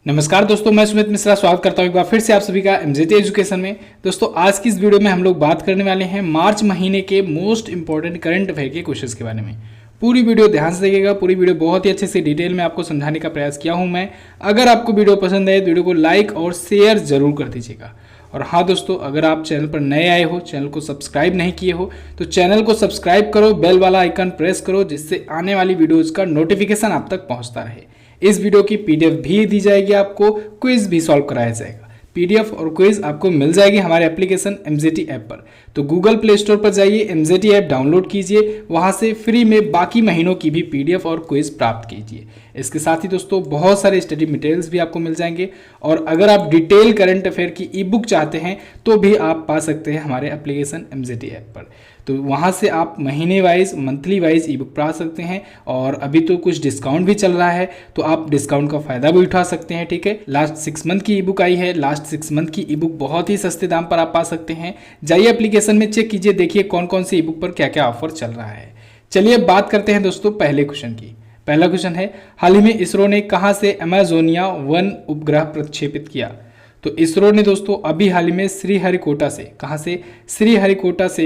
नमस्कार दोस्तों, मैं सुमित मिश्रा स्वागत करता हूं एक बार फिर से आप सभी का एमजेटी एजुकेशन में। दोस्तों आज की इस वीडियो में हम लोग बात करने वाले हैं मार्च महीने के मोस्ट इंपॉर्टेंट करंट अफेयर के क्वेश्चंस के बारे में। पूरी वीडियो ध्यान से देखिएगा। पूरी वीडियो बहुत ही अच्छे से डिटेल में आपको समझाने का प्रयास किया हूं मैं। अगर आपको वीडियो पसंद आए तो वीडियो को लाइक और शेयर जरूर कर दीजिएगा। और हाँ दोस्तों, अगर आप चैनल पर नए आए हो, चैनल को सब्सक्राइब नहीं किए हो तो चैनल को सब्सक्राइब करो, बेल वाला आइकन प्रेस करो, जिससे आने वाली वीडियोज का नोटिफिकेशन आप तक पहुंचता रहे। इस वीडियो की पीडीएफ भी दी जाएगी, आपको क्विज भी सॉल्व कराया जाएगा। पीडीएफ और क्विज आपको मिल जाएगी हमारे एप्लीकेशन एमजेटी ऐप पर। तो गूगल प्ले स्टोर पर जाइए, एमजेटी ऐप डाउनलोड कीजिए, वहां से फ्री में बाकी महीनों की भी पीडीएफ और क्विज प्राप्त कीजिए। इसके साथ ही दोस्तों बहुत सारे स्टडी मटेरियल्स भी आपको मिल जाएंगे। और अगर आप डिटेल करंट अफेयर की ई बुक चाहते हैं तो भी आप पा सकते हैं हमारे एप्लीकेशन एमजेटी ऐप पर। तो वहाँ से आप महीने वाइज, मंथली वाइज ई बुक पा सकते हैं। और अभी तो कुछ डिस्काउंट भी चल रहा है, तो आप डिस्काउंट का फायदा भी उठा सकते हैं। ठीक है, लास्ट 6 मंथ की ई बुक आई है। लास्ट 6 मंथ की ई बुक बहुत ही सस्ते दाम पर आप पा सकते हैं। जाइए एप्लीकेशन में चेक कीजिए, देखिए कौन कौन सी ई बुक पर क्या क्या ऑफर चल रहा है। चलिए अब बात करते हैं दोस्तों पहले क्वेश्चन की। पहला क्वेश्चन है, हाल ही में इसरो ने कहाँ से अमेजोनिया 1 उपग्रह प्रक्षेपित किया? तो इसरो ने दोस्तों अभी हाल ही में श्रीहरिकोटा से, कहाँ से? श्रीहरिकोटा से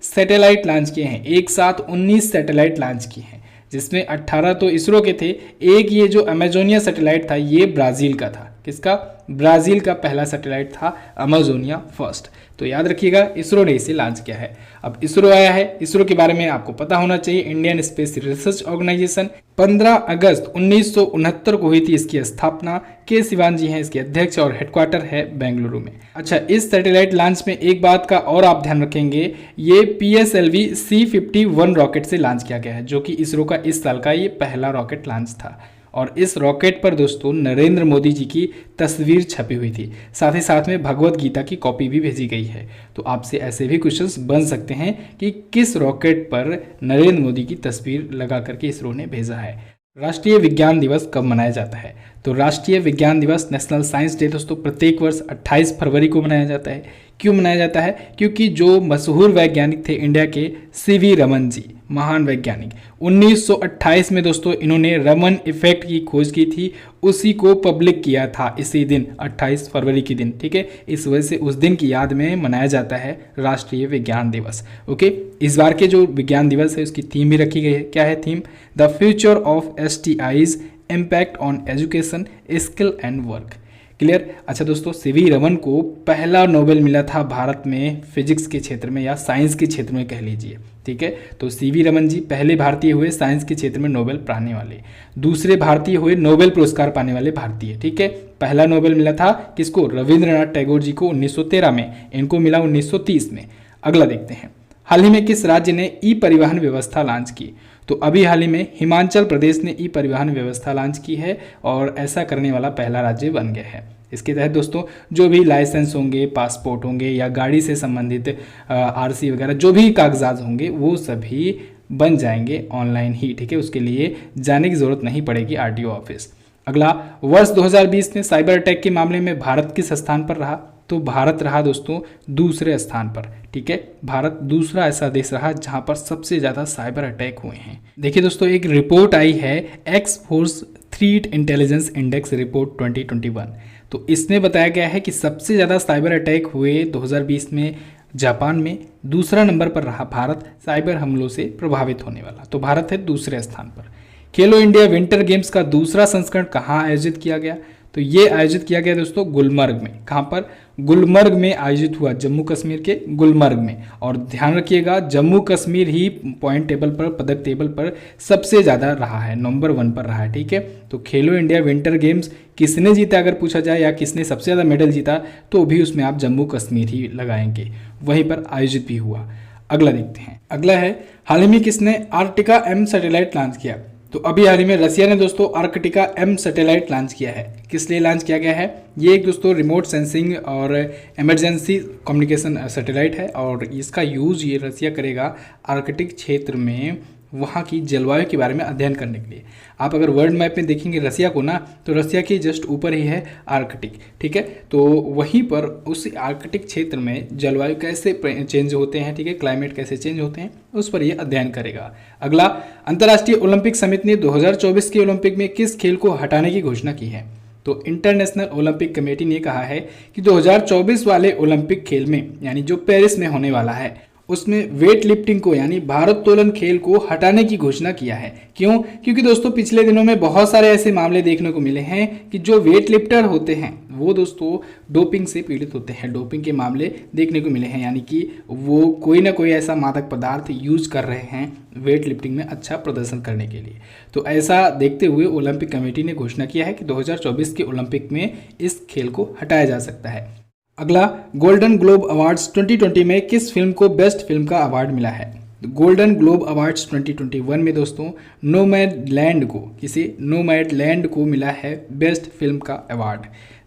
सैटेलाइट लॉन्च किए हैं। एक साथ 19 सैटेलाइट लॉन्च किए हैं, जिसमें 18 तो इसरो के थे। एक ये जो अमेजोनिया सैटेलाइट था ये ब्राज़ील का था। किसका? ब्राज़ील का पहला सैटेलाइट था अमेजोनिया फर्स्ट। तो याद रखिएगा, इसरो ने इसे लॉन्च किया है। अब इसरो आया है, इसरो के बारे में आपको पता होना चाहिए। इंडियन स्पेस रिसर्च ऑर्गेनाइजेशन 15 अगस्त 1969 को हुई थी इसकी स्थापना। के सिवान जी हैं इसके अध्यक्ष और हेडक्वार्टर है बेंगलुरु में। अच्छा, इस सैटेलाइट लॉन्च में एक बात का और आप ध्यान रखेंगे, ये PSLV C-51 रॉकेट से लॉन्च किया गया है, जो कि इसरो का इस साल का ये पहला रॉकेट लॉन्च था। और इस रॉकेट पर दोस्तों नरेंद्र मोदी जी की तस्वीर छपी हुई थी। साथ ही साथ में भगवत गीता की कॉपी भी भेजी गई है। तो आपसे ऐसे भी क्वेश्चंस बन सकते हैं कि किस रॉकेट पर नरेंद्र मोदी की तस्वीर लगा करके इसरो ने भेजा है। राष्ट्रीय विज्ञान दिवस कब मनाया जाता है? तो राष्ट्रीय विज्ञान दिवस, नेशनल साइंस डे दोस्तों, प्रत्येक वर्ष 28 फरवरी को मनाया जाता है। क्यों मनाया जाता है? क्योंकि जो मशहूर वैज्ञानिक थे इंडिया के, CV रमन जी, महान वैज्ञानिक, 1928 में दोस्तों इन्होंने रमन इफेक्ट की खोज की थी। उसी को पब्लिक किया था इसी दिन, 28 फरवरी के दिन। ठीक है, इस वजह से उस दिन की याद में मनाया जाता है राष्ट्रीय विज्ञान दिवस। ओके, इस बार के जो विज्ञान दिवस है उसकी थीम भी रखी गई है। क्या है theme? The future of STIs, impact on education, skill and work. Clear? अच्छा दोस्तों, CV रमन को पहला नोबेल मिला था भारत में फिजिक्स के क्षेत्र में या साइंस के क्षेत्र में कह लीजिए। ठीक है, तो CV रमन जी पहले भारतीय हुए साइंस के क्षेत्र में नोबेल पाने वाले, दूसरे भारतीय हुए नोबेल पुरस्कार पाने वाले भारतीय। ठीक है, पहला नोबेल मिला था किसको? रविंद्रनाथ टैगोर जी को 1913 में, इनको मिला 1930 में। अगला देखते हैं, हाल ही में किस राज्य ने ई परिवहन व्यवस्था लॉन्च की? तो अभी हाल ही में हिमाचल प्रदेश ने ई परिवहन व्यवस्था लॉन्च की है और ऐसा करने वाला पहला राज्य बन गया है। इसके तहत दोस्तों जो भी लाइसेंस होंगे, पासपोर्ट होंगे या गाड़ी से संबंधित RC वगैरह जो भी कागजात होंगे वो सभी बन जाएंगे ऑनलाइन ही। ठीक है, उसके लिए जाने की जरूरत नहीं पड़ेगी RTO ऑफिस। अगला, वर्ष 2020 में साइबर अटैक के मामले में भारत किस स्थान पर रहा? तो भारत रहा दोस्तों दूसरे स्थान पर। ठीक है, भारत दूसरा ऐसा देश रहा जहां पर सबसे ज़्यादा साइबर अटैक हुए हैं। देखिए दोस्तों, एक रिपोर्ट आई है एक्सफोर्स थ्रेट इंटेलिजेंस इंडेक्स रिपोर्ट 2021। तो इसमें बताया गया है कि सबसे ज़्यादा साइबर अटैक हुए 2020 में जापान में, दूसरा नंबर पर रहा भारत साइबर हमलों से प्रभावित होने वाला। तो भारत है दूसरे स्थान पर। खेलो इंडिया विंटर गेम्स का दूसरा संस्करण कहाँ आयोजित किया गया? तो ये आयोजित किया गया दोस्तों गुलमर्ग में। कहाँ पर? गुलमर्ग में आयोजित हुआ, जम्मू कश्मीर के गुलमर्ग में। और ध्यान रखिएगा, जम्मू कश्मीर ही पॉइंट टेबल पर, पदक टेबल पर सबसे ज़्यादा रहा है, नंबर 1 पर रहा है। ठीक है, तो खेलो इंडिया विंटर गेम्स किसने जीता अगर पूछा जाए, या किसने सबसे ज़्यादा मेडल जीता, तो भी उसमें आप जम्मू कश्मीर ही लगाएंगे, वहीं पर आयोजित भी हुआ। अगला देखते हैं, अगला है, हाल ही में किसने आर्कटिका M सैटेलाइट लॉन्च किया? तो अभी हाल ही में रसिया ने दोस्तों आर्कटिका M सैटेलाइट लॉन्च किया है। किस लिए लॉन्च किया गया है? ये एक दोस्तों रिमोट सेंसिंग और इमरजेंसी कम्युनिकेशन सैटेलाइट है और इसका यूज़ ये रसिया करेगा आर्कटिक क्षेत्र में वहाँ की जलवायु के बारे में अध्ययन करने के लिए। आप अगर वर्ल्ड मैप में देखेंगे रसिया को ना, तो रसिया के जस्ट ऊपर ही है आर्कटिक। ठीक है, तो वहीं पर उस आर्कटिक क्षेत्र में जलवायु कैसे चेंज होते हैं, ठीक है, क्लाइमेट कैसे चेंज होते हैं, उस पर यह अध्ययन करेगा। अगला, अंतर्राष्ट्रीय ओलंपिक समिति ने 2024 के ओलंपिक में किस खेल को हटाने की घोषणा की है? तो इंटरनेशनल ओलंपिक कमेटी ने कहा है कि 2024 वाले ओलंपिक खेल में यानी जो पेरिस में होने वाला है उसमें वेट लिफ्टिंग को यानी भारोत्तोलन खेल को हटाने की घोषणा किया है। क्यों? क्योंकि दोस्तों पिछले दिनों में बहुत सारे ऐसे मामले देखने को मिले हैं कि जो वेट लिफ्टर होते हैं वो दोस्तों डोपिंग से पीड़ित होते हैं। डोपिंग के मामले देखने को मिले हैं, यानी कि वो कोई ना कोई ऐसा मादक पदार्थ यूज कर रहे हैं वेट लिफ्टिंग में अच्छा प्रदर्शन करने के लिए। तो ऐसा देखते हुए ओलंपिक कमेटी ने घोषणा किया है कि 2024 के ओलंपिक में इस खेल को हटाया जा सकता है। अगला, गोल्डन ग्लोब अवार्ड्स 2020 में किस फिल्म को बेस्ट फिल्म का अवार्ड मिला है? गोल्डन ग्लोब अवार्ड्स 2021 में दोस्तों नोमैडलैंड को मिला है बेस्ट फिल्म का अवार्ड।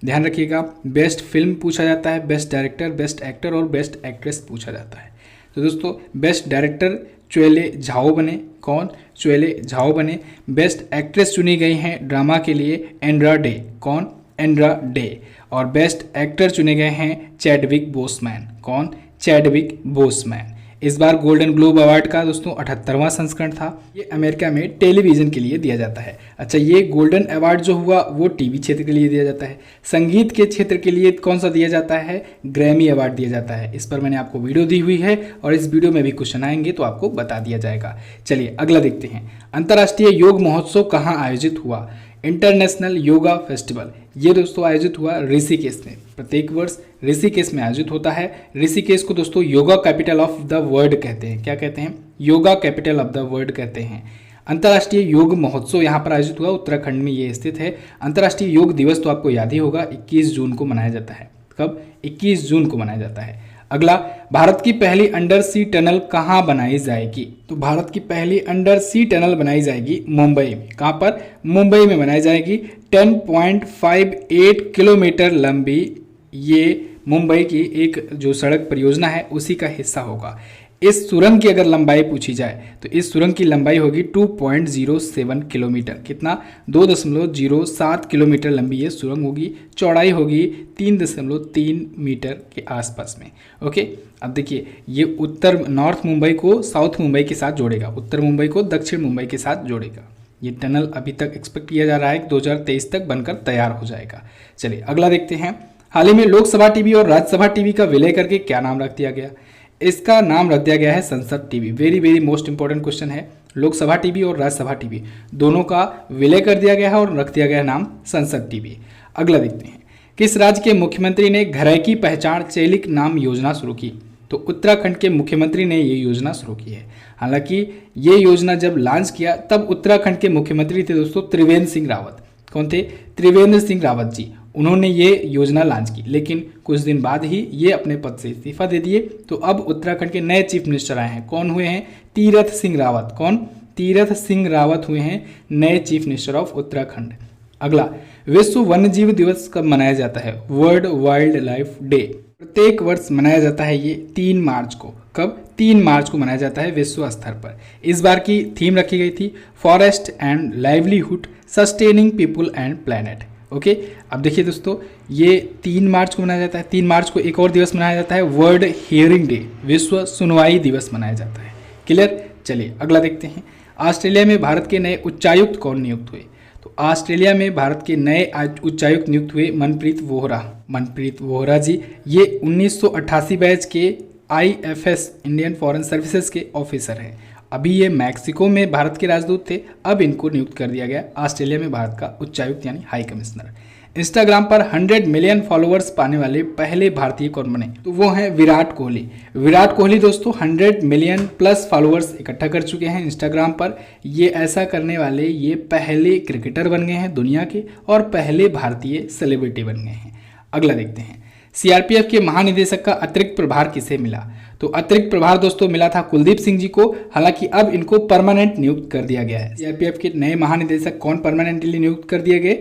ध्यान रखिएगा, बेस्ट फिल्म पूछा जाता है, बेस्ट डायरेक्टर, बेस्ट एक्टर और बेस्ट एक्ट्रेस पूछा जाता है। तो दोस्तों बेस्ट डायरेक्टर चुएले झाओ बने। कौन? चुएले झाओ बने। बेस्ट एक्ट्रेस चुनी गई हैं ड्रामा के लिए एंड्रा डे। कौन? Andra day. और बेस्ट एक्टर चुने गए हैं चैडविक बोसमैन। कौन? Chadwick Boseman. इस बार गोल्डन ग्लोब अवार्ड का दोस्तों 78वां संस्करण था। ये अमेरिका में टेलीविजन के लिए दिया जाता है। अच्छा, ये गोल्डन अवार्ड जो हुआ वो टीवी क्षेत्र के लिए दिया जाता है। संगीत के क्षेत्र के लिए कौन सा दिया जाता है? ग्रैमी अवार्ड दिया जाता है। इस पर मैंने आपको वीडियो दी हुई है और इस वीडियो में भी क्वेश्चन आएंगे तो आपको बता दिया जाएगा। चलिए अगला देखते हैं। अंतर्राष्ट्रीय योग महोत्सव कहाँ आयोजित हुआ? इंटरनेशनल योगा फेस्टिवल ये दोस्तों आयोजित हुआ ऋषिकेश में। प्रत्येक वर्ष ऋषिकेश में आयोजित होता है। ऋषिकेश को दोस्तों yoga capital of the world कहते हैं। क्या कहते हैं? Yoga capital of the world कहते हैं। अंतर्राष्ट्रीय योग महोत्सव यहाँ पर आयोजित हुआ, उत्तराखंड में ये स्थित है। अंतर्राष्ट्रीय योग दिवस तो आपको याद ही होगा 21 जून को मनाया जाता है। कब? 21 जून को मनाया जाता है। अगला, भारत की पहली अंडर सी टनल कहाँ बनाई जाएगी? तो भारत की पहली अंडर सी टनल बनाई जाएगी मुंबई में। कहाँ पर? मुंबई में बनाई जाएगी। 10.58 किलोमीटर लंबी ये मुंबई की एक जो सड़क परियोजना है उसी का हिस्सा होगा। इस सुरंग की अगर लंबाई पूछी जाए तो इस सुरंग की लंबाई होगी 2.07 किलोमीटर। कितना? 2.07 किलोमीटर लंबी ये सुरंग होगी। चौड़ाई होगी 3.3 मीटर के आसपास में। ओके, अब देखिए ये उत्तर नॉर्थ मुंबई को साउथ मुंबई के साथ जोड़ेगा, उत्तर मुंबई को दक्षिण मुंबई के साथ जोड़ेगा। ये टनल अभी तक एक्सपेक्ट किया जा रहा है कि 2023 तक बनकर तैयार हो जाएगा। चलिए अगला देखते हैं। हाल ही में लोकसभा टीवी और राज्यसभा टीवी का विलय करके क्या नाम रख दिया गया? इसका नाम रख दिया गया है संसद TV. Very very most important question है। लोकसभा टीवी और राज्यसभा टीवी दोनों का विलय कर दिया गया है और रख दिया गया है नाम संसद टीवी। अगला देखते हैं। किस राज्य के मुख्यमंत्री ने घर की पहचान चेलिक नाम योजना शुरू की? तो उत्तराखंड के मुख्यमंत्री ने ये योजना शुरू की है। हालांकि ये योजना जब लॉन्च किया तब उत्तराखंड के मुख्यमंत्री थे दोस्तों त्रिवेंद्र सिंह रावत। कौन थे? त्रिवेंद्र सिंह रावत जी। उन्होंने ये योजना लॉन्च की, लेकिन कुछ दिन बाद ही ये अपने पद से इस्तीफा दे दिए। तो अब उत्तराखंड के नए चीफ मिनिस्टर आए हैं। कौन हुए हैं? तीरथ सिंह रावत। कौन? तीरथ सिंह रावत हुए हैं नए चीफ मिनिस्टर ऑफ उत्तराखंड। अगला, विश्व वन्यजीव दिवस कब मनाया जाता है? वर्ल्ड वाइल्ड लाइफ डे प्रत्येक वर्ष मनाया जाता है ये 3 मार्च को। कब? 3 मार्च को मनाया जाता है विश्व स्तर पर। इस बार की थीम रखी गई थी forest and livelihood sustaining people and planet. Okay, अब देखिए दोस्तों ये 3 मार्च को मनाया जाता है। 3 मार्च को एक और दिवस मनाया जाता है वर्ल्ड हियरिंग डे, विश्व सुनवाई दिवस मनाया जाता है। क्लियर? चलिए अगला देखते हैं। ऑस्ट्रेलिया में भारत के नए उच्चायुक्त कौन नियुक्त हुए? तो ऑस्ट्रेलिया में भारत के नए उच्चायुक्त नियुक्त हुए मनप्रीत वोहरा। मनप्रीत वोहरा जी ये 1988 बैच के IFS इंडियन फॉरेन सर्विसेज के ऑफिसर हैं। अभी ये मैक्सिको में भारत के राजदूत थे, अब इनको नियुक्त कर दिया गया ऑस्ट्रेलिया में भारत का उच्चायुक्त यानी हाई कमिश्नर। इंस्टाग्राम पर 100 मिलियन फॉलोअर्स पाने वाले पहले भारतीय कौन बने? तो वो हैं विराट कोहली। विराट कोहली दोस्तों 100 मिलियन प्लस फॉलोअर्स इकट्ठा कर चुके हैं इंस्टाग्राम पर। ये ऐसा करने वाले ये पहले क्रिकेटर बन गए हैं दुनिया के और पहले भारतीय सेलिब्रिटी बन गए हैं। अगला देखते हैं। CRPF के महानिदेशक का अतिरिक्त प्रभार किसे मिला? तो अतिरिक्त प्रभार दोस्तों मिला था कुलदीप सिंह जी को। हालांकि अब इनको परमानेंट नियुक्त कर दिया गया है। CRPF के नए महानिदेशक कौन परमानेंटली नियुक्त कर दिए गए?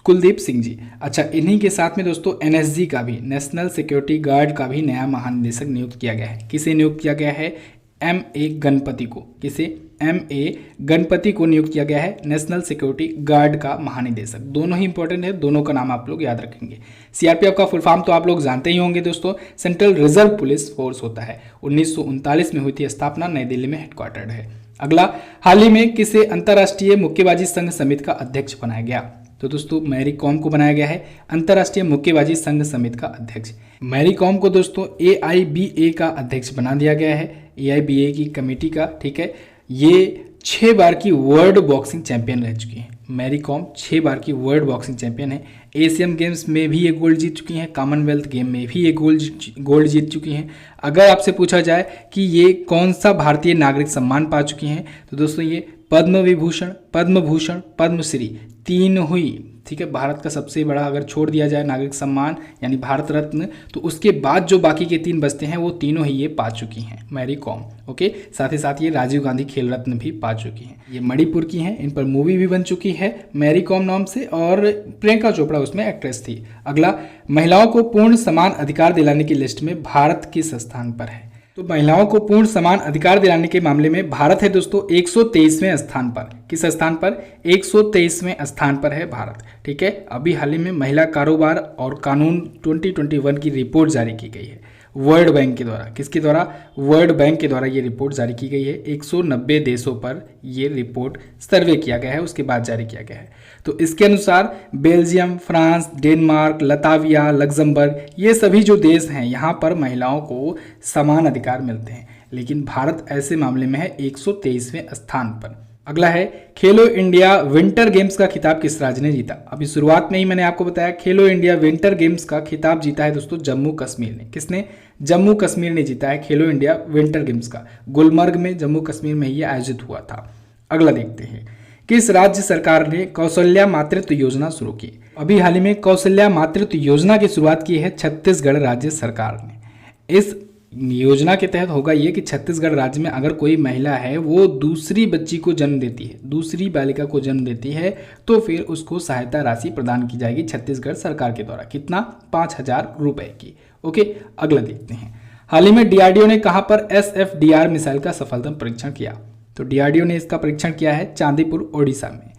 कुलदीप सिंह जी। अच्छा, इन्हीं के साथ में दोस्तों NSG का भी, नेशनल सिक्योरिटी गार्ड का भी नया महानिदेशक नियुक्त किया गया है। किसे नियुक्त किया गया है? MA गणपति को। किसे? MA गणपति को नियुक्त किया गया है नेशनल सिक्योरिटी गार्ड का महानिदेशक। दोनों ही इंपॉर्टेंट है, दोनों का नाम आप लोग याद रखेंगे। CRPF का फुल फॉर्म तो आप लोग जानते ही होंगे दोस्तों, सेंट्रल रिजर्व पुलिस फोर्स होता है। 1939 में हुई थी स्थापना, नई दिल्ली में हेडक्वार्टर्ड है। अगला, हाल ही में किसे अंतर्राष्ट्रीय मुक्केबाजी संघ समिति का अध्यक्ष बनाया गया? तो दोस्तों मैरी कॉम को बनाया गया है अंतर्राष्ट्रीय मुक्केबाजी संघ समिति का अध्यक्ष। मैरी कॉम को दोस्तों AIBA का अध्यक्ष बना दिया गया है, AIBA की कमेटी का, ठीक है। ये 6 बार की वर्ल्ड बॉक्सिंग चैंपियन रह चुकी हैं। मैरी कॉम 6 बार की वर्ल्ड बॉक्सिंग चैंपियन है। एशियन गेम्स में भी ये गोल्ड जीत चुकी हैं, कॉमनवेल्थ गेम में भी ये गोल्ड जीत चुकी हैं। अगर आपसे पूछा जाए कि ये कौन सा भारतीय नागरिक सम्मान पा चुकी हैं, तो दोस्तों ये पद्म विभूषण, पद्म भूषण, पद्मश्री, 3 हुई, ठीक है। भारत का सबसे बड़ा अगर छोड़ दिया जाए नागरिक सम्मान यानी भारत रत्न, तो उसके बाद जो बाकी के 3 बचते हैं वो तीनों ही ये पा चुकी हैं मैरी कॉम, ओके। साथ ही साथ ये राजीव गांधी खेल रत्न भी पा चुकी हैं। ये मणिपुर की हैं, इन पर मूवी भी बन चुकी है मैरी कॉम नाम से, और प्रियंका चोपड़ा उसमें एक्ट्रेस थी। अगला, महिलाओं को पूर्ण समान अधिकार दिलाने की लिस्ट में भारत किस स्थान पर है? तो महिलाओं को पूर्ण समान अधिकार दिलाने के मामले में भारत है दोस्तों 123वें स्थान पर। किस स्थान पर? 123वें स्थान पर है भारत, ठीक है। अभी हाल ही में महिला कारोबार और कानून 2021 की रिपोर्ट जारी की गई है वर्ल्ड बैंक के द्वारा। किसके द्वारा? वर्ल्ड बैंक के द्वारा ये रिपोर्ट जारी की गई है। 190 देशों पर ये रिपोर्ट सर्वे किया गया है, उसके बाद जारी किया गया है। तो इसके अनुसार Belgium, France, Denmark, Latvia, Luxembourg, ये सभी जो देश हैं यहाँ पर महिलाओं को समान अधिकार मिलते हैं, लेकिन भारत ऐसे मामले में है 123वें स्थान पर। अगला है, खेलो इंडिया विंटर गेम्स का खिताब किस राज्य ने जीता? अभी शुरुआत में ही मैंने आपको बताया खेलो इंडिया विंटर गेम्स का खिताब जीता है दोस्तों जम्मू कश्मीर ने। किसने? जम्मू कश्मीर ने जीता है खेलो इंडिया विंटर गेम्स का। गुलमर्ग में जम्मू कश्मीर में ही आयोजित हुआ था। अगला देखते हैं, किस राज्य सरकार ने कौशल्या मातृत्व योजना शुरू की? अभी हाल ही में कौशल्या मातृत्व योजना की शुरुआत की है छत्तीसगढ़ राज्य सरकार ने। इस योजना के तहत होगा ये कि छत्तीसगढ़ राज्य में अगर कोई महिला है वो दूसरी बच्ची को जन्म देती है, दूसरी बालिका को जन्म देती है, तो फिर उसको सहायता राशि प्रदान की जाएगी छत्तीसगढ़ सरकार के द्वारा। कितना? 5,000 रुपए की, ओके। अगला देखते हैं, हाल ही में DRDO ने कहां पर SFDR मिसाइल का सफलतम परीक्षण किया? तो DRDO ने इसका परीक्षण किया है चांदीपुर ओडिशा में।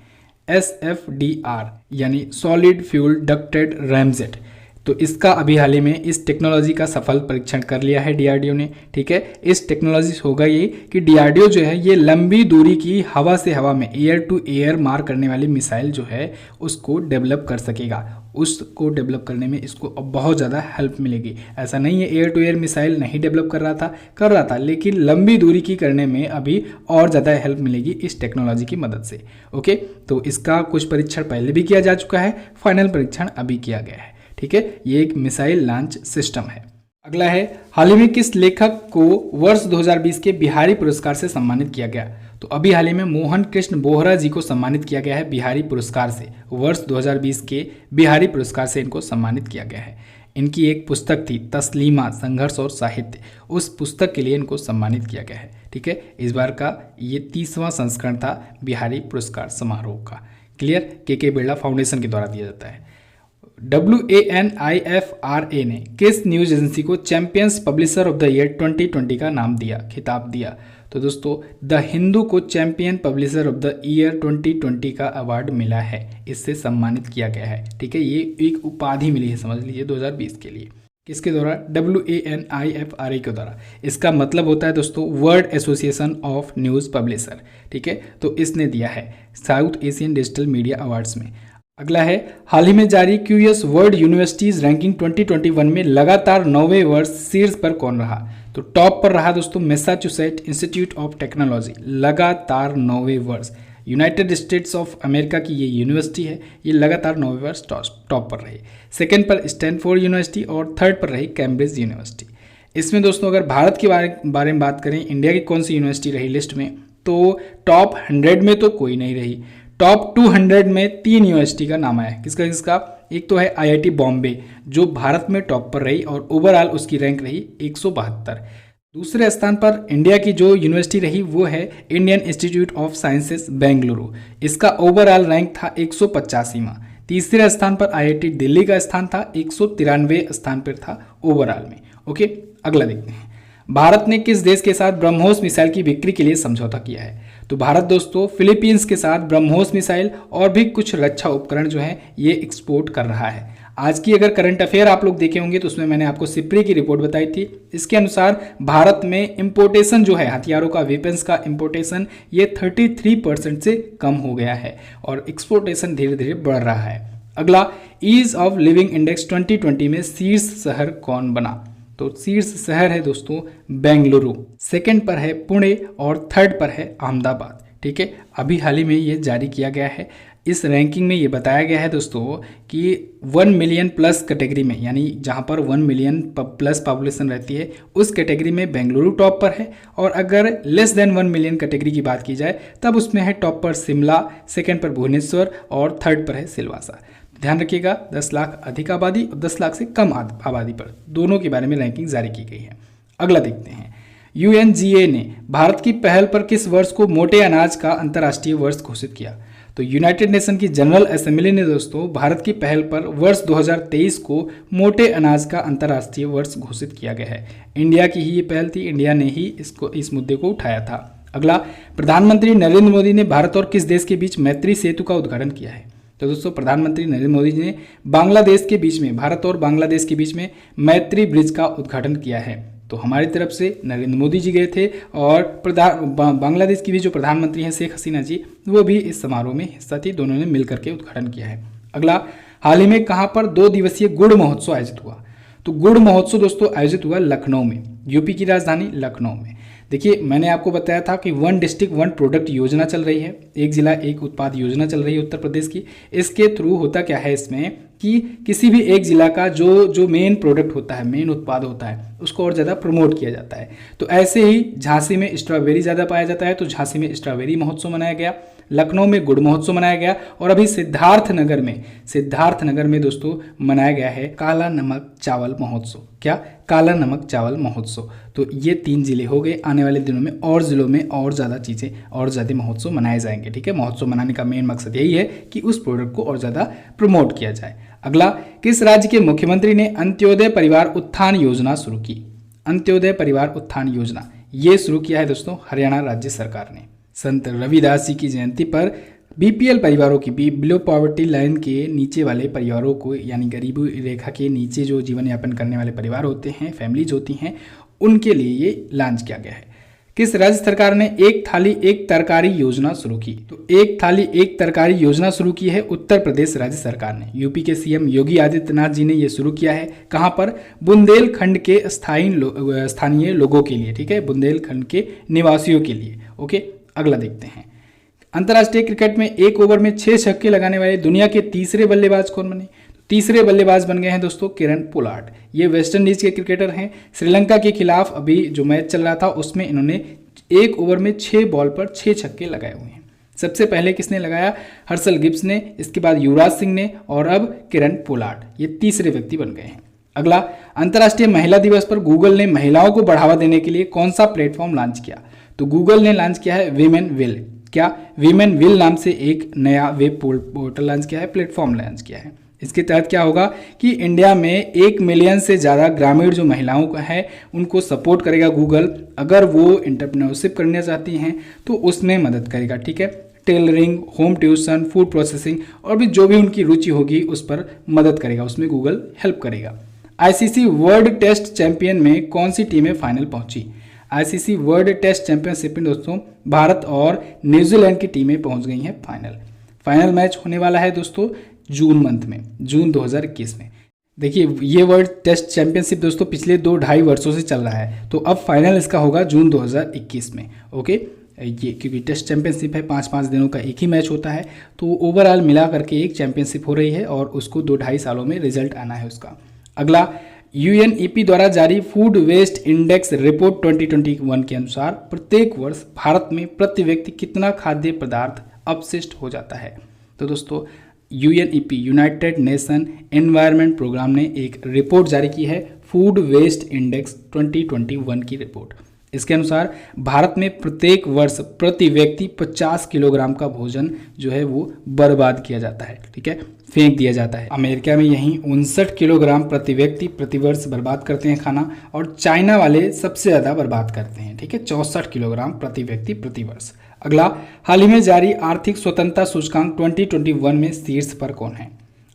SFDR यानी सॉलिड फ्यूल डक्टेड रैमजेट, तो इसका अभी हाल ही में इस टेक्नोलॉजी का सफल परीक्षण कर लिया है DRDO ने, ठीक है। इस टेक्नोलॉजी से होगा ये कि DRDO जो है ये लंबी दूरी की हवा से हवा में एयर टू एयर मार करने वाली मिसाइल जो है उसको डेवलप कर सकेगा। उसको डेवलप करने में इसको अब बहुत ज़्यादा हेल्प मिलेगी। ऐसा नहीं है एयर टू एयर मिसाइल नहीं डेवलप कर रहा था, लेकिन लंबी दूरी की करने में अभी और ज़्यादा हेल्प मिलेगी इस टेक्नोलॉजी की मदद से, ओके। तो इसका कुछ परीक्षण पहले भी किया जा चुका है, फाइनल परीक्षण अभी किया गया है, ठीक है। ये एक मिसाइल लॉन्च सिस्टम है। अगला है, हाल ही में किस लेखक को वर्ष 2020 के बिहारी पुरस्कार से सम्मानित किया गया? तो अभी हाल ही में मोहन कृष्ण बोहरा जी को सम्मानित किया गया है बिहारी पुरस्कार से। वर्ष 2020 के बिहारी पुरस्कार से इनको सम्मानित किया गया है। इनकी एक पुस्तक थी तस्लीमा, संघर्ष और साहित्य, उस पुस्तक के लिए इनको सम्मानित किया गया है, ठीक है। इस बार का ये 30वां संस्करण था बिहारी पुरस्कार समारोह का। क्लियर? के बिरला फाउंडेशन के द्वारा दिया जाता है। WANIFRA ने किस न्यूज एजेंसी को champions publisher of the year 2020 का नाम दिया, खिताब दिया? तो दोस्तों द हिंदू को champion publisher of the year 2020 का अवार्ड मिला है, इससे सम्मानित किया गया है, ठीक है। ये एक उपाधि मिली है, समझ लीजिए 2020 के लिए। किसके द्वारा? WANIFRA के द्वारा। इसका मतलब होता है दोस्तों world association of news publisher, ठीक है। तो इसने दिया है south Asian digital media awards में। अगला है, हाल ही में जारी QS वर्ल्ड यूनिवर्सिटीज रैंकिंग 2021 में लगातार 9वें वर्ष शीर्ष पर कौन रहा? तो टॉप पर रहा दोस्तों मैसाचुसेट इंस्टीट्यूट ऑफ टेक्नोलॉजी, लगातार 9वें वर्ष। यूनाइटेड स्टेट्स ऑफ अमेरिका की ये यूनिवर्सिटी है, ये लगातार 9वें वर्ष टॉप पर रही। सेकेंड पर स्टैनफोर्ड यूनिवर्सिटी और थर्ड पर रही कैम्ब्रिज यूनिवर्सिटी। इसमें दोस्तों अगर भारत के बारे में बात करें, इंडिया की कौन सी यूनिवर्सिटी रही लिस्ट में, तो टॉप 100 में तो कोई नहीं रही। टॉप 200 में 3 यूनिवर्सिटी का नाम आया। किसका? एक तो है IIT बॉम्बे जो भारत में टॉप पर रही और ओवरऑल उसकी रैंक रही 172। दूसरे स्थान पर इंडिया की जो यूनिवर्सिटी रही वो है Indian institute of sciences Bengaluru, इसका ओवरऑल रैंक था 185वां। तीसरे स्थान पर IIT दिल्ली का स्थान था, 193वें स्थान पर था ओवरऑल में, ओके। अगला देखते हैं, भारत ने किस देश के साथ ब्रह्मोस मिसाइल की बिक्री के लिए समझौता किया है? तो भारत दोस्तों फिलीपींस के साथ ब्रह्मोस मिसाइल और भी कुछ रक्षा उपकरण जो है ये एक्सपोर्ट कर रहा है। आज की अगर करंट अफेयर आप लोग देखे होंगे तो उसमें मैंने आपको सिप्री की रिपोर्ट बताई थी। इसके अनुसार भारत में इंपोर्टेशन जो है हथियारों का, वेपन्स का इंपोर्टेशन ये 33% से कम हो गया है और एक्सपोर्टेशन धीरे धीरे बढ़ रहा है। अगला, ईज ऑफ लिविंग इंडेक्स 2020 में शीर्ष शहर कौन बना? तो शीर्ष शहर है दोस्तों बेंगलुरु, सेकंड पर है पुणे और थर्ड पर है अहमदाबाद। ठीक है, अभी हाल ही में ये जारी किया गया है। इस रैंकिंग में ये बताया गया है दोस्तों कि 1 मिलियन प्लस कैटेगरी में, यानी जहाँ पर 1 मिलियन प्लस पॉपुलेशन रहती है उस कैटेगरी में बेंगलुरु टॉप पर है, और अगर लेस देन 1 मिलियन कैटेगरी की बात की जाए तब उसमें है टॉप पर शिमला, सेकंड पर भुवनेश्वर और थर्ड पर है सिलवासा। ध्यान रखिएगा 10 लाख अधिक आबादी और 10 लाख से कम आबादी पर दोनों के बारे में रैंकिंग जारी की गई है। अगला देखते हैं, UNGA ने भारत की पहल पर किस वर्ष को मोटे अनाज का अंतर्राष्ट्रीय वर्ष घोषित किया? तो यूनाइटेड नेशन की जनरल असेंबली ने दोस्तों भारत की पहल पर वर्ष 2023 को मोटे अनाज का अंतर्राष्ट्रीय वर्ष घोषित किया गया है। इंडिया की ही ये पहल थी, इंडिया ने ही इस मुद्दे को उठाया था। अगला, प्रधानमंत्री नरेंद्र मोदी ने भारत और किस देश के बीच मैत्री सेतु का उद्घाटन किया है? तो दोस्तों प्रधानमंत्री नरेंद्र मोदी ने बांग्लादेश के बीच में, भारत और बांग्लादेश के बीच में मैत्री ब्रिज का उद्घाटन किया है। तो हमारी तरफ से नरेंद्र मोदी जी गए थे और बांग्लादेश की भी जो प्रधानमंत्री हैं शेख हसीना जी, वो भी इस समारोह में हिस्सा थी। दोनों ने मिलकर के उद्घाटन किया है। अगला, हाल ही में कहाँ पर 2 दिवसीय गुड़ महोत्सव आयोजित हुआ? तो गुड़ महोत्सव दोस्तों आयोजित हुआ लखनऊ में, यूपी की राजधानी लखनऊ में। देखिए मैंने आपको बताया था कि 1 डिस्ट्रिक्ट 1 प्रोडक्ट योजना चल रही है, एक जिला एक उत्पाद योजना चल रही है उत्तर प्रदेश की। इसके थ्रू होता क्या है इसमें कि किसी भी एक जिला का जो मेन प्रोडक्ट होता है, मेन उत्पाद होता है, उसको और ज़्यादा प्रमोट किया जाता है। तो ऐसे ही झांसी में स्ट्रॉबेरी ज़्यादा पाया जाता है, तो झांसी में स्ट्रॉबेरी महोत्सव मनाया गया, लखनऊ में गुड़ महोत्सव मनाया गया, और अभी सिद्धार्थनगर में दोस्तों मनाया गया है काला नमक चावल महोत्सव। क्या? काला नमक चावल महोत्सव। तो ये 3 जिले हो गए। आने वाले दिनों में और जिलों में और ज़्यादा चीज़ें और ज़्यादा महोत्सव मनाए जाएंगे। ठीक है, महोत्सव मनाने का मेन मकसद यही है कि उस प्रोडक्ट को और ज़्यादा प्रमोट किया जाए। अगला, किस राज्य के मुख्यमंत्री ने अंत्योदय परिवार उत्थान योजना शुरू की? अंत्योदय परिवार उत्थान योजना ये शुरू किया है दोस्तों हरियाणा राज्य सरकार ने। संत रविदास जी की जयंती पर BPL परिवारों की, बिलो पॉवर्टी लाइन के नीचे वाले परिवारों को, यानी गरीबी रेखा के नीचे जो जीवन यापन करने वाले परिवार होते हैं, फैमिलीज होती हैं, उनके लिए ये लॉन्च किया गया है। किस राज्य सरकार ने एक थाली एक तरकारी योजना शुरू की? तो एक थाली एक तरकारी योजना शुरू की है उत्तर प्रदेश राज्य सरकार ने। यूपी के CM योगी आदित्यनाथ जी ने यह शुरू किया है। कहाँ पर? बुंदेलखंड के स्थानीय लोगों के लिए। ठीक है, बुंदेलखंड के निवासियों के लिए। ओके, अगला देखते हैं, अंतर्राष्ट्रीय क्रिकेट में एक ओवर में 6 छक्के लगाने वाले दुनिया के तीसरे बल्लेबाज कौन बने? तीसरे बल्लेबाज बन गए हैं दोस्तों किरण पोलार्ड। ये वेस्ट इंडीज के क्रिकेटर हैं। श्रीलंका के खिलाफ अभी जो मैच चल रहा था उसमें इन्होंने एक ओवर में 6 बॉल पर 6 छक्के लगाए हुए हैं। सबसे पहले किसने लगाया? हर्षल गिब्स ने, इसके बाद युवराज सिंह ने, और अब किरण पोलार्ड। ये तीसरे व्यक्ति बन गए हैं। अगला, अंतर्राष्ट्रीय महिला दिवस पर गूगल ने महिलाओं को बढ़ावा देने के लिए कौन सा प्लेटफॉर्म लॉन्च किया? तो गूगल ने लॉन्च किया है वीमेन विल। क्या? वीमेन विल नाम से एक नया वेब पोर्टल लॉन्च किया है, प्लेटफॉर्म लॉन्च किया है। इसके तहत क्या होगा कि इंडिया में 1 मिलियन से ज़्यादा ग्रामीण जो महिलाओं का है उनको सपोर्ट करेगा गूगल। अगर वो एंटरप्रेन्योरशिप करना चाहती हैं तो उसमें मदद करेगा। ठीक है, tailoring, home tuition, food processing और भी जो भी उनकी रुचि होगी उस पर मदद करेगा, उसमें गूगल हेल्प करेगा। ICC वर्ल्ड टेस्ट चैंपियन में कौन सी टीमें फाइनल पहुंची? ICC वर्ल्ड टेस्ट चैंपियनशिप में दोस्तों भारत और न्यूजीलैंड की टीमें पहुंच गई हैं फाइनल मैच होने वाला है दोस्तों जून मंथ में, जून 2021 में। देखिए ये वर्ल्ड टेस्ट चैंपियनशिप दोस्तों पिछले 2-2.5 वर्षों से चल रहा है, तो अब फाइनल इसका होगा जून 2021 में। ओके, ये क्योंकि टेस्ट चैंपियनशिप है, 5-5 दिनों का एक ही मैच होता है, तो ओवरऑल मिला करके एक चैंपियनशिप हो रही है और उसको 2-2.5 सालों में रिजल्ट आना है उसका। अगला, UNEP द्वारा जारी फूड वेस्ट इंडेक्स रिपोर्ट 2021 के अनुसार प्रत्येक वर्ष भारत में प्रति व्यक्ति कितना खाद्य पदार्थ अपशिष्ट हो जाता है? तो दोस्तों UNEP United Nation Environment Programme ने एक रिपोर्ट जारी की है, फूड वेस्ट इंडेक्स 2021 की रिपोर्ट। इसके अनुसार भारत में प्रत्येक वर्ष प्रति व्यक्ति 50 किलोग्राम का भोजन जो है वो बर्बाद किया जाता है। ठीक है, फेंक दिया जाता है। अमेरिका में यहीं 59 किलोग्राम प्रति व्यक्ति प्रति वर्ष बर्बाद करते हैं खाना, और चाइना वाले सबसे ज़्यादा बर्बाद करते हैं। ठीक है, 64 किलोग्राम प्रति व्यक्ति प्रति वर्ष। अगला, हाल ही में जारी आर्थिक स्वतंत्रता सूचकांक 2021 में शीर्ष पर कौन है?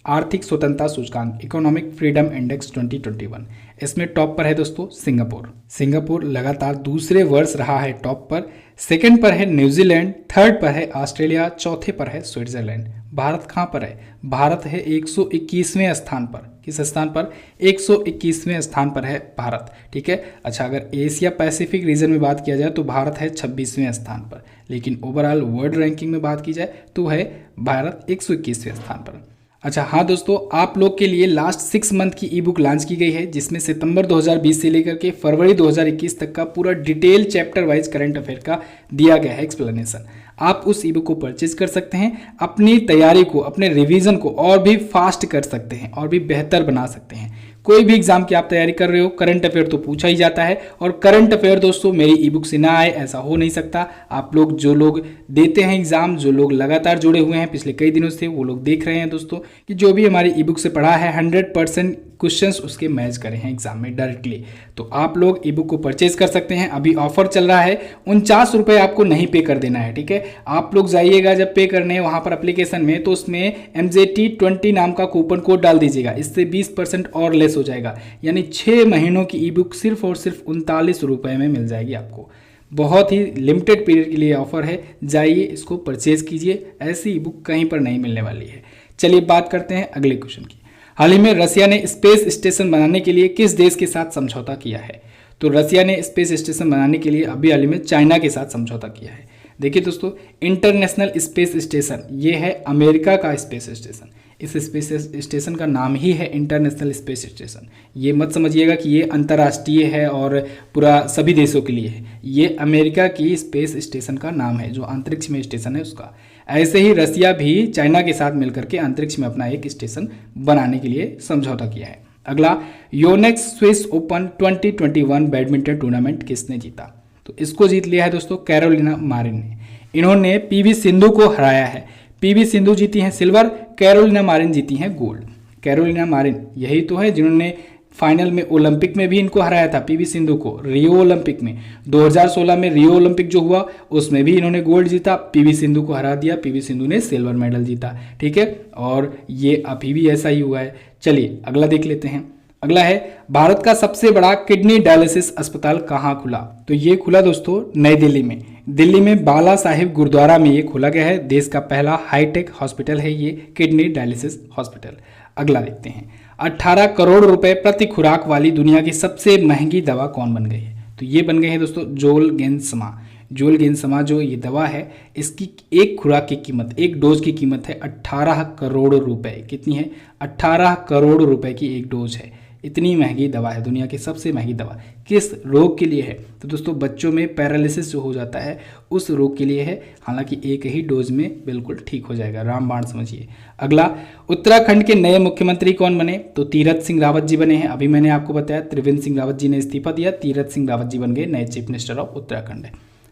आर्थिक स्वतंत्रता सूचकांक इकोनॉमिक फ्रीडम इंडेक्स 2021, इसमें टॉप पर है दोस्तों सिंगापुर। सिंगापुर लगातार दूसरे वर्ष रहा है टॉप पर। सेकंड पर है न्यूजीलैंड, थर्ड पर है ऑस्ट्रेलिया, चौथे पर है स्विट्जरलैंड। भारत कहाँ पर है? भारत है 121वें स्थान पर। किस स्थान पर? 121वें स्थान पर है भारत। ठीक है। अच्छा, अगर एशिया पैसिफिक रीजन में बात किया जाए तो भारत है 26वें स्थान पर, लेकिन ओवरऑल वर्ल्ड रैंकिंग में बात की जाए तो है भारत 121वें स्थान पर। अच्छा हाँ दोस्तों, आप लोग के लिए लास्ट 6 मंथ की ई बुक लॉन्च की गई है, जिसमें सितंबर 2020 से लेकर के फरवरी 2021 तक का पूरा detail chapter wise current affair का दिया गया है एक्सप्लेनेशन। आप उस ई बुक को परचेज कर सकते हैं, अपनी तैयारी को, अपने रिवीजन को और भी फास्ट कर सकते हैं और भी बेहतर बना सकते हैं। कोई भी एग्जाम की आप तैयारी कर रहे हो, करंट अफेयर तो पूछा ही जाता है, और करंट अफेयर दोस्तों मेरी ई बुक से ना आए ऐसा हो नहीं सकता। आप लोग जो लोग देते हैं एग्जाम, जो लोग लगातार जुड़े हुए हैं पिछले कई दिनों से, वो लोग देख रहे हैं दोस्तों कि जो भी हमारी ई बुक से पढ़ा है 100% क्वेश्चंस उसके मैच करे हैं एग्जाम में डायरेक्टली। तो आप लोग ई बुक को परचेज कर सकते हैं। अभी ऑफर चल रहा है, 49 रुपये आपको नहीं पे कर देना है। ठीक है, आप लोग जाइएगा जब पे करने वहां पर एप्लीकेशन में, तो उसमें MJT20 नाम का कूपन कोड डाल दीजिएगा, इससे 20% और लेस हो जाएगा। यानी 6 महीनों की ई बुक सिर्फ और सिर्फ 39 रुपये में मिल जाएगी आपको। बहुत ही लिमिटेड पीरियड के लिए ऑफर है, जाइए इसको परचेज कीजिए, ऐसी ई बुक कहीं पर नहीं मिलने वाली है। चलिए बात करते हैं अगले क्वेश्चन की। हाल ही में रसिया ने स्पेस स्टेशन बनाने के लिए किस देश के साथ समझौता किया है? तो रसिया ने स्पेस स्टेशन बनाने के लिए अभी हाल ही में चाइना के साथ समझौता किया है। देखिए दोस्तों, इंटरनेशनल स्पेस स्टेशन ये है अमेरिका का स्पेस स्टेशन। इस स्पेस स्टेशन का नाम ही है इंटरनेशनल स्पेस स्टेशन। ये मत समझिएगा कि ये अंतर्राष्ट्रीय है और पूरा सभी देशों के लिए है। ये अमेरिका की स्पेस स्टेशन का नाम है, जो अंतरिक्ष में स्टेशन है उसका। ऐसे ही रसिया भी चाइना के साथ मिलकर के अंतरिक्ष में अपना एक स्टेशन बनाने के लिए समझौता किया है। अगला, Yonex Swiss open 2021 badminton tournament किसने जीता? तो इसको जीत लिया है दोस्तों कैरोलिना मारिन ने। इन्होंने पीवी सिंधु को हराया है। पीवी सिंधु जीती हैं सिल्वर, कैरोलिना मारिन जीती हैं गोल्ड। कैरोलिना मारिन यही तो है जिन्होंने फाइनल में ओलंपिक में भी इनको हराया था, पीवी सिंधु को, रियो ओलंपिक में। 2016 में रियो ओलंपिक जो हुआ उसमें भी इन्होंने गोल्ड जीता, पीवी सिंधु को हरा दिया, पीवी सिंधु ने सिल्वर मेडल जीता। ठीक है, और ये अभी भी ऐसा ही हुआ है। चलिए अगला देख लेते हैं। अगला है, भारत का सबसे बड़ा किडनी डायलिसिस अस्पताल कहाँ खुला? तो ये खुला दोस्तों नई दिल्ली में। दिल्ली में बाला साहिब गुरुद्वारा में ये खोला गया है। देश का पहला हाईटेक हॉस्पिटल है ये किडनी डायलिसिस हॉस्पिटल। अगला देखते हैं, 18 करोड़ रुपए प्रति खुराक वाली दुनिया की सबसे महंगी दवा कौन बन गई है? तो ये बन गई है दोस्तों जोलगेंसमा। जोलगेंसमा जो ये दवा है, इसकी एक खुराक की कीमत, एक डोज की कीमत है 18 करोड़ रुपए। कितनी है? 18 करोड़ रुपए की एक डोज है। इतनी महंगी दवा है, दुनिया की सबसे महंगी दवा। किस रोग के लिए है? तो दोस्तों बच्चों में पैरालिसिस जो हो जाता है उस रोग के लिए है। हालांकि एक ही डोज में बिल्कुल ठीक हो जाएगा, रामबाण समझिए। अगला, उत्तराखंड के नए मुख्यमंत्री कौन बने? तो तीरथ सिंह रावत जी बने हैं। अभी मैंने आपको बताया त्रिवेंद्र सिंह रावत जी ने इस्तीफा दिया, तीरथ सिंह रावत जी बन गए नए चीफ मिनिस्टर ऑफ उत्तराखंड।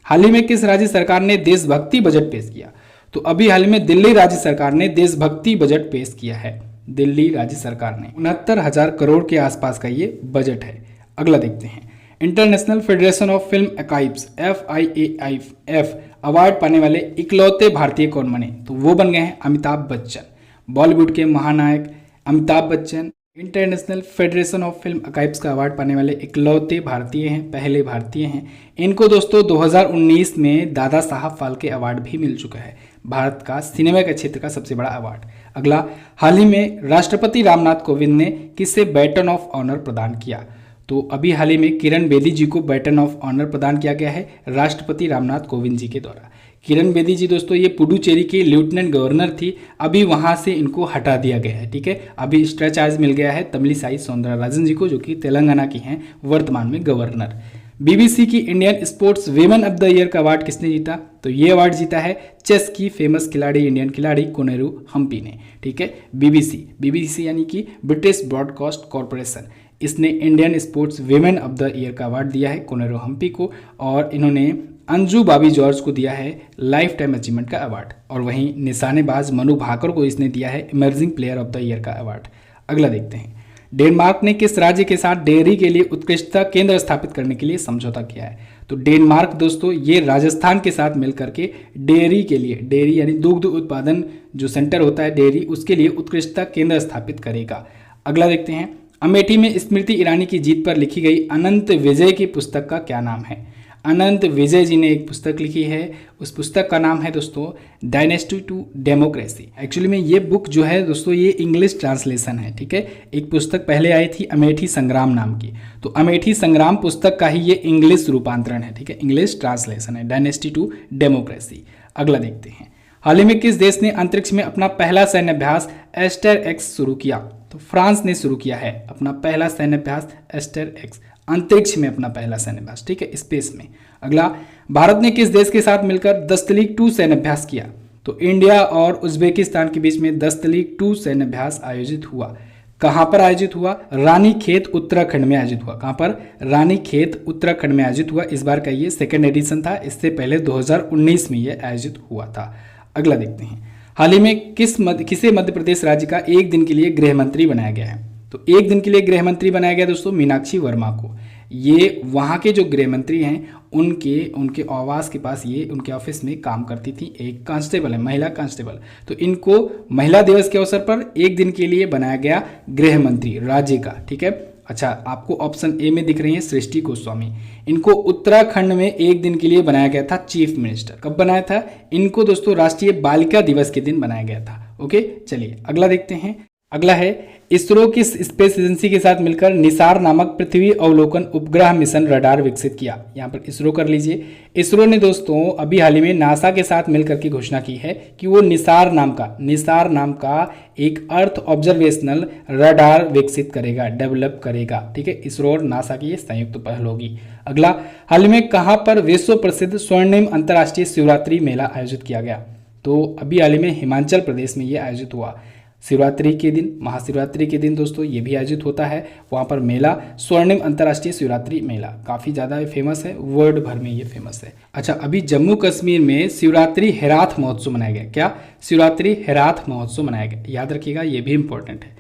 हाल ही में किस राज्य सरकार ने देशभक्ति बजट पेश किया? तो अभी हाल ही में दिल्ली राज्य सरकार ने देशभक्ति बजट पेश किया है। दिल्ली राज्य सरकार ने 69,000 करोड़ के आसपास का ये बजट है। अगला देखते हैं, international federation of film archives FIAIF award पाने वाले इकलौते भारतीय कौन बने? तो वो बन गए हैं अमिताभ बच्चन। बॉलीवुड के महानायक Amitabh Bachchan international federation of film archives का अवार्ड पाने वाले इकलौते भारतीय हैं, पहले भारतीय हैं। इनको दोस्तों 2019 में दादा साहब फाल्के अवार्ड भी मिल चुका है, भारत का सिनेमा के क्षेत्र का सबसे बड़ा अवार्ड। अगला, हाल ही में राष्ट्रपति रामनाथ कोविंद ने किसे बैटन ऑफ ऑनर प्रदान किया? तो अभी हाल ही में किरण बेदी जी को बैटन ऑफ ऑनर प्रदान किया गया है राष्ट्रपति रामनाथ कोविंद जी के द्वारा। किरण बेदी जी दोस्तों ये पुडुचेरी की लेफ्टिनेंट गवर्नर थी, अभी वहां से इनको हटा दिया गया है। ठीक है, अभी एक्स्ट्रा चार्ज मिल गया है तमिलिसाई सौंदरराजन जी को, जो कि तेलंगाना की हैं वर्तमान में गवर्नर। BBC की Indian sports women of the year का अवार्ड किसने जीता? तो ये अवार्ड जीता है चेस की फेमस खिलाड़ी, इंडियन खिलाड़ी कोनेरू हम्पी ने। ठीक है, BBC यानी कि ब्रिटिश ब्रॉडकास्ट कॉरपोरेशन, इसने Indian sports women of the year का अवार्ड दिया है कोनेरू हम्पी को, और इन्होंने अंजू बाबी जॉर्ज को दिया है लाइफ टाइम अचीवमेंट का अवार्ड, और वहीं निशानेबाज मनु भाकर को इसने दिया है emerging player of the year का अवार्ड। अगला देखते हैं, डेनमार्क ने किस राज्य के साथ डेयरी के लिए उत्कृष्टता केंद्र स्थापित करने के लिए समझौता किया है? तो डेनमार्क दोस्तों ये राजस्थान के साथ मिलकर के डेयरी के लिए, डेयरी यानी दुग्ध उत्पादन जो सेंटर होता है डेयरी, उसके लिए उत्कृष्टता केंद्र स्थापित करेगा। अगला देखते हैं, अमेठी में स्मृति ईरानी की जीत पर लिखी गई अनंत विजय की पुस्तक का क्या नाम है? अनंत विजय जी ने एक पुस्तक लिखी है, उस पुस्तक का नाम है दोस्तों डायनेस्टी टू डेमोक्रेसी। एक्चुअली में ये बुक जो है दोस्तों ये इंग्लिश ट्रांसलेशन है, ठीक है। एक पुस्तक पहले आई थी अमेठी संग्राम नाम की, तो अमेठी संग्राम पुस्तक का ही ये इंग्लिश रूपांतरण है, ठीक है, इंग्लिश ट्रांसलेशन है डायनेस्टी टू डेमोक्रेसी। अगला देखते हैं, हाल ही में किस देश ने अंतरिक्ष में अपना पहला सैन्य अभ्यास एस्टर एक्स शुरू किया? तो फ्रांस ने शुरू किया है अपना पहला सैन्य अभ्यास एस्टर एक्स, अंतरिक्ष में अपना पहला सैन्य अभ्यास, ठीक है, स्पेस में। अगला, भारत ने किस देश के साथ मिलकर दस्तलीक 2 सैन्य अभ्यास किया? तो इंडिया और उज्बेकिस्तान के बीच में दस्तलीक 2 सैन्य अभ्यास आयोजित हुआ। कहां पर आयोजित हुआ? रानीखेत उत्तराखंड में आयोजित हुआ। कहां पर? रानीखेत उत्तराखंड में आयोजित हुआ। इस बार का ये सेकेंड एडिशन था, इससे पहले 2019 में ये आयोजित हुआ था। अगला देखते हैं, हाल ही में किसे मध्य प्रदेश राज्य का एक दिन के लिए गृह मंत्री बनाया गया है? तो एक दिन के लिए गृह मंत्री बनाया गया दोस्तों मीनाक्षी वर्मा को। ये वहाँ के जो गृह मंत्री हैं उनके आवास के पास, ये उनके ऑफिस में काम करती थी, एक कांस्टेबल है, महिला कांस्टेबल। तो इनको महिला दिवस के अवसर पर एक दिन के लिए बनाया गया गृह मंत्री राज्य का, ठीक है। अच्छा, आपको ऑप्शन ए में दिख रही है सृष्टि गोस्वामी, इनको उत्तराखंड में एक दिन के लिए बनाया गया था चीफ मिनिस्टर। कब बनाया था इनको दोस्तों? राष्ट्रीय बालिका दिवस के दिन बनाया गया था। ओके, चलिए अगला देखते हैं। अगला है, इसरो किस स्पेस एजेंसी के साथ मिलकर निसार नामक पृथ्वी अवलोकन उपग्रह मिशन रडार विकसित किया? यहाँ पर इसरो कर लीजिए। इसरो ने दोस्तों अभी हाल ही में नासा के साथ मिलकर के घोषणा की है कि वो निसार नाम का एक अर्थ ऑब्जर्वेशनल रडार विकसित करेगा, डेवलप करेगा, ठीक है। इसरो और नासा की ये संयुक्त पहल होगी। अगला, हाल ही में कहाँ पर विश्व प्रसिद्ध स्वर्णिम अंतर्राष्ट्रीय शिवरात्रि मेला आयोजित किया गया? तो अभी हाल ही में हिमाचल प्रदेश में ये आयोजित हुआ। शिवरात्रि के दिन, महाशिवरात्रि के दिन दोस्तों ये भी आयोजित होता है वहाँ पर मेला, स्वर्णिम अंतर्राष्ट्रीय शिवरात्रि मेला, काफ़ी ज़्यादा फेमस है, वर्ल्ड भर में ये फेमस है। अच्छा, अभी जम्मू कश्मीर में शिवरात्रि हेराथ महोत्सव मनाया गया। क्या? शिवरात्रि हेराथ महोत्सव मनाया गया, याद रखिएगा, ये भी इंपॉर्टेंट है।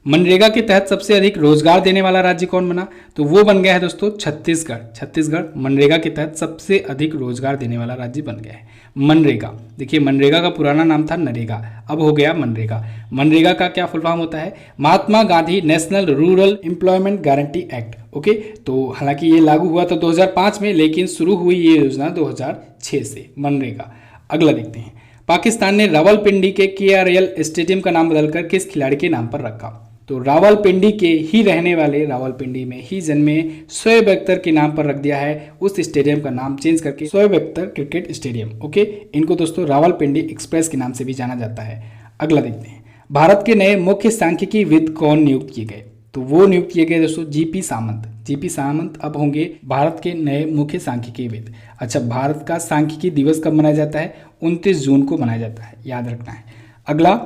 मनरेगा के तहत सबसे अधिक रोजगार देने वाला राज्य कौन बना? तो वो बन गया है दोस्तों छत्तीसगढ़। छत्तीसगढ़ मनरेगा के तहत सबसे अधिक रोजगार देने वाला राज्य बन गया है। मनरेगा, देखिए मनरेगा का पुराना नाम था नरेगा, अब हो गया मनरेगा। मनरेगा का क्या फुल फॉर्म होता है? Mahatma Gandhi national rural employment guarantee act. Okay, तो हालांकि ये लागू हुआ था 2005 में, लेकिन शुरू हुई ये योजना 2006 से, मनरेगा। अगला देखते हैं, पाकिस्तान ने रावलपिंडी के KRL स्टेडियम का नाम बदलकर किस खिलाड़ी के नाम पर रखा? तो रावलपिंडी के ही रहने वाले, रावलपिंडी में ही जन्मे शोएब अख्तर के नाम पर रख दिया है उस स्टेडियम का नाम चेंज करके Shoaib Akhtar cricket stadium. Okay, इनको दोस्तों रावलपिंडी एक्सप्रेस के नाम से भी जाना जाता है। अगला देखते हैं, भारत के नए मुख्य सांख्यिकीविद कौन नियुक्त किए गए? तो वो नियुक्त किए गए दोस्तों GP सामंत। GP सामंत अब होंगे भारत के नए मुख्य सांख्यिकीविद। अच्छा, भारत का सांख्यिकी दिवस कब मनाया जाता है? 29 जून को मनाया जाता है, याद रखना है। अगला,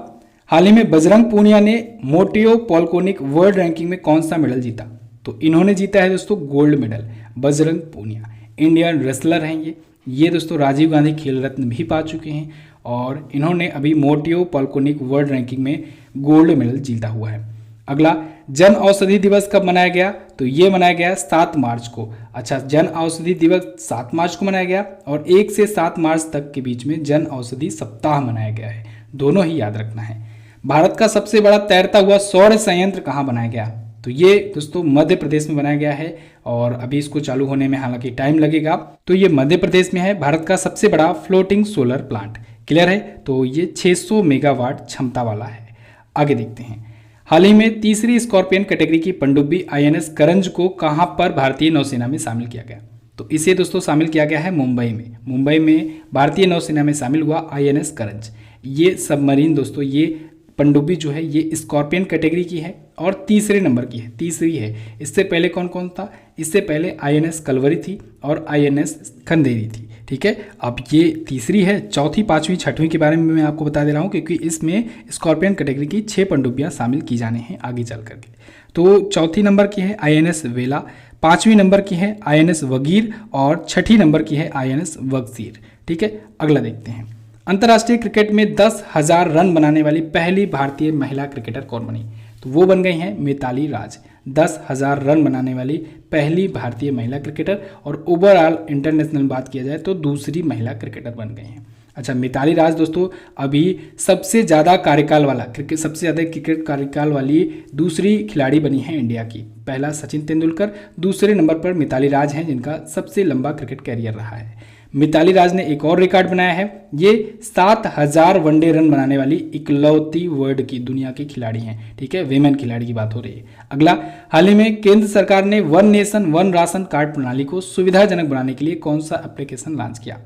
हाल ही में बजरंग पूनिया ने मोटियो पॉलकोनिक वर्ल्ड रैंकिंग में कौन सा मेडल जीता? तो इन्होंने जीता है दोस्तों gold medal. Bajrang Punia Indian wrestler हैं ये दोस्तों राजीव गांधी खेल रत्न भी पा चुके हैं और इन्होंने अभी मोटियो पॉलकोनिक वर्ल्ड रैंकिंग में गोल्ड मेडल जीता हुआ है। अगला, जन औषधि दिवस कब मनाया गया? तो ये मनाया गया 7 मार्च को। अच्छा, जन औषधि दिवस 7 मार्च को मनाया गया और 1 से 7 मार्च तक के बीच में जन औषधि सप्ताह मनाया गया है, दोनों ही याद रखना है। भारत का सबसे बड़ा तैरता हुआ सौर संयंत्र कहाँ बनाया गया? तो ये दोस्तों मध्य प्रदेश में बनाया गया है और अभी इसको चालू होने में हालांकि टाइम लगेगा। तो ये मध्य प्रदेश में है, भारत का सबसे बड़ा फ्लोटिंग सोलर प्लांट। क्लियर है? तो ये 600 मेगावाट क्षमता वाला है। आगे देखते हैं, हाल ही में तीसरी स्कॉर्पियन कैटेगरी की पनडुब्बी INS करंज को कहां पर भारतीय नौसेना में शामिल किया गया? तो इसे दोस्तों शामिल किया गया है मुंबई में। मुंबई में भारतीय नौसेना में शामिल हुआ INS करंज। ये सबमरीन दोस्तों, ये पनडुब्बी जो है ये स्कॉर्पियन कैटेगरी की है और तीसरे नंबर की है, तीसरी है। इससे पहले कौन कौन था? इससे पहले INS कलवरी थी और INS खंदेरी थी, ठीक है। अब ये तीसरी है, चौथी, पांचवी, छठवीं के बारे में मैं आपको बता दे रहा हूँ क्योंकि इसमें स्कॉर्पियन कैटेगरी की 6 पनडुब्बियाँ शामिल की जाने हैं आगे चल करके। तो चौथी नंबर की है INS वेला, 5वीं नंबर की है INS वगीर और 6ठी नंबर की है INS वगसीर, ठीक है। अगला देखते हैं, अंतर्राष्ट्रीय क्रिकेट में 10,000 रन बनाने वाली पहली भारतीय महिला क्रिकेटर कौन बनी? तो वो बन गई हैं मिताली राज। 10,000 रन बनाने वाली पहली भारतीय महिला क्रिकेटर और ओवरऑल इंटरनेशनल बात किया जाए तो दूसरी महिला क्रिकेटर बन गई हैं। अच्छा, मिताली राज दोस्तों अभी सबसे ज़्यादा कार्यकाल वाला सबसे ज़्यादा क्रिकेट कार्यकाल वाली दूसरी खिलाड़ी बनी है इंडिया की। पहला सचिन तेंदुलकर, दूसरे नंबर पर मिताली राज हैं जिनका सबसे लंबा क्रिकेट कैरियर रहा है। मिताली राज ने एक और रिकॉर्ड बनाया है, ये 7,000 वनडे रन बनाने वाली इकलौती वर्ल्ड की दुनिया की खिलाड़ी हैं। ठीक है, वेमेन खिलाड़ी की बात हो रही है। अगला, हाल ही में केंद्र सरकार ने one nation one ration card प्रणाली को सुविधाजनक बनाने के लिए कौन सा एप्लीकेशन लॉन्च किया?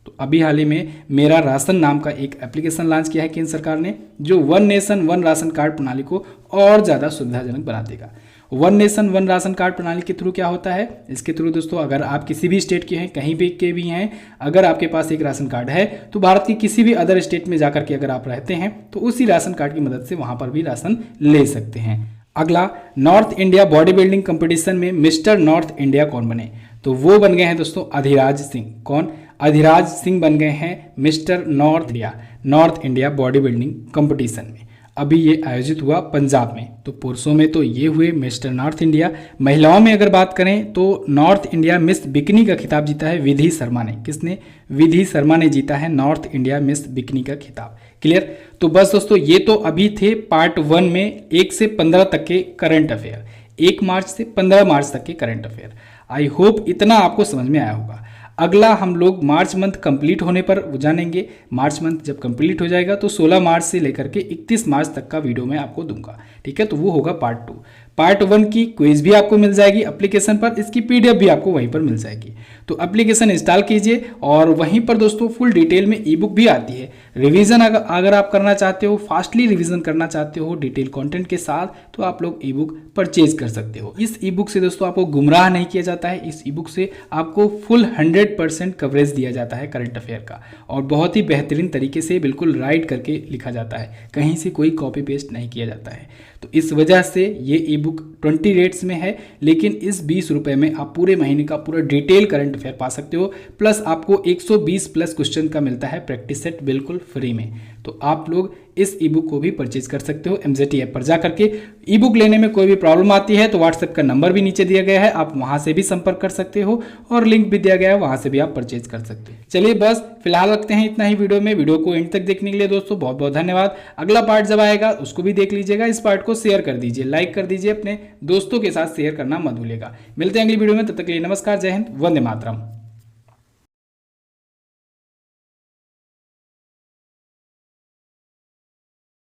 तो अभी हाल ही में मेरा राशन नाम का एक एप्लीकेशन लॉन्च किया है केंद्र सरकार ने, जो one nation one ration card प्रणाली को और ज़्यादा सुविधाजनक बना देगा। One nation one ration card प्रणाली के थ्रू क्या होता है? इसके थ्रू दोस्तों अगर आप किसी भी स्टेट के हैं, कहीं भी के भी हैं, अगर आपके पास एक राशन कार्ड है तो भारत के किसी भी अदर स्टेट में जाकर के अगर आप रहते हैं तो उसी राशन कार्ड की मदद से वहां पर भी राशन ले सकते हैं। अगला, north India body building competition में मिस्टर नॉर्थ इंडिया कौन बने? तो वो बन गए हैं दोस्तों अधिराज सिंह। कौन? अधिराज सिंह बन गए हैं mister north India body building competition में। अभी ये आयोजित हुआ पंजाब में। तो पुरुषों में तो ये हुए मिस्टर नॉर्थ इंडिया। महिलाओं में अगर बात करें तो नॉर्थ इंडिया मिस बिकनी का खिताब जीता है विधि शर्मा ने। किसने? विधि शर्मा ने जीता है नॉर्थ इंडिया मिस बिकनी का खिताब। क्लियर? तो बस दोस्तों ये तो अभी थे पार्ट 1 में 1 से 15 तक के करंट अफेयर, 1 मार्च से 15 मार्च तक के करंट अफेयर। आई होप इतना आपको समझ में आया होगा। अगला हम लोग मार्च मंथ कंप्लीट होने पर जानेंगे। मार्च मंथ जब कंप्लीट हो जाएगा तो 16 मार्च से लेकर के 31 मार्च तक का वीडियो मैं आपको दूंगा। ठीक है, तो वो होगा पार्ट 2। पार्ट 1 की क्विज भी आपको मिल जाएगी एप्लीकेशन पर, इसकी पीडीएफ भी आपको वहीं पर मिल जाएगी। तो एप्लीकेशन इंस्टॉल कीजिए और वहीं पर दोस्तों फुल डिटेल में ई बुक भी आती है। रिवीजन अगर आप करना चाहते हो, फास्टली रिवीजन करना चाहते हो डिटेल कंटेंट के साथ, तो आप लोग ई बुक परचेज कर सकते हो। इस ई बुक से दोस्तों आपको गुमराह नहीं किया जाता है। इस ई बुक से आपको फुल 100% कवरेज दिया जाता है करंट अफेयर का, और बहुत ही बेहतरीन तरीके से बिल्कुल राइट करके लिखा जाता है, कहीं से कोई कॉपी पेस्ट नहीं किया जाता है। तो इस वजह से ये ई बुक 20 रेट्स में है, लेकिन इस 20 रुपये में आप पूरे महीने का पूरा डिटेल करंट अफेयर पा सकते हो। प्लस आपको 120 प्लस क्वेश्चन का मिलता है प्रैक्टिस सेट बिल्कुल फ्री में। तो आप लोग इस ई बुक को भी परचेज कर सकते हो MZT ऐप पर जा करके। ई बुक लेने में कोई भी प्रॉब्लम आती है तो व्हाट्सएप का नंबर भी नीचे दिया गया है, आप वहां से भी संपर्क कर सकते हो, और लिंक भी दिया गया है, वहां से भी आप परचेज कर सकते हो। चलिए बस फिलहाल रखते हैं इतना ही वीडियो में। वीडियो को एंड तक देखने के लिए दोस्तों बहुत बहुत धन्यवाद। अगला पार्ट जब आएगा उसको भी देख लीजिएगा। इस पार्ट को शेयर कर दीजिए, लाइक कर दीजिए, अपने दोस्तों के साथ शेयर करना मत भूलिएगा। मिलते हैं अगली वीडियो में, तब तक के लिए नमस्कार, जय हिंद, वंदे मातरम।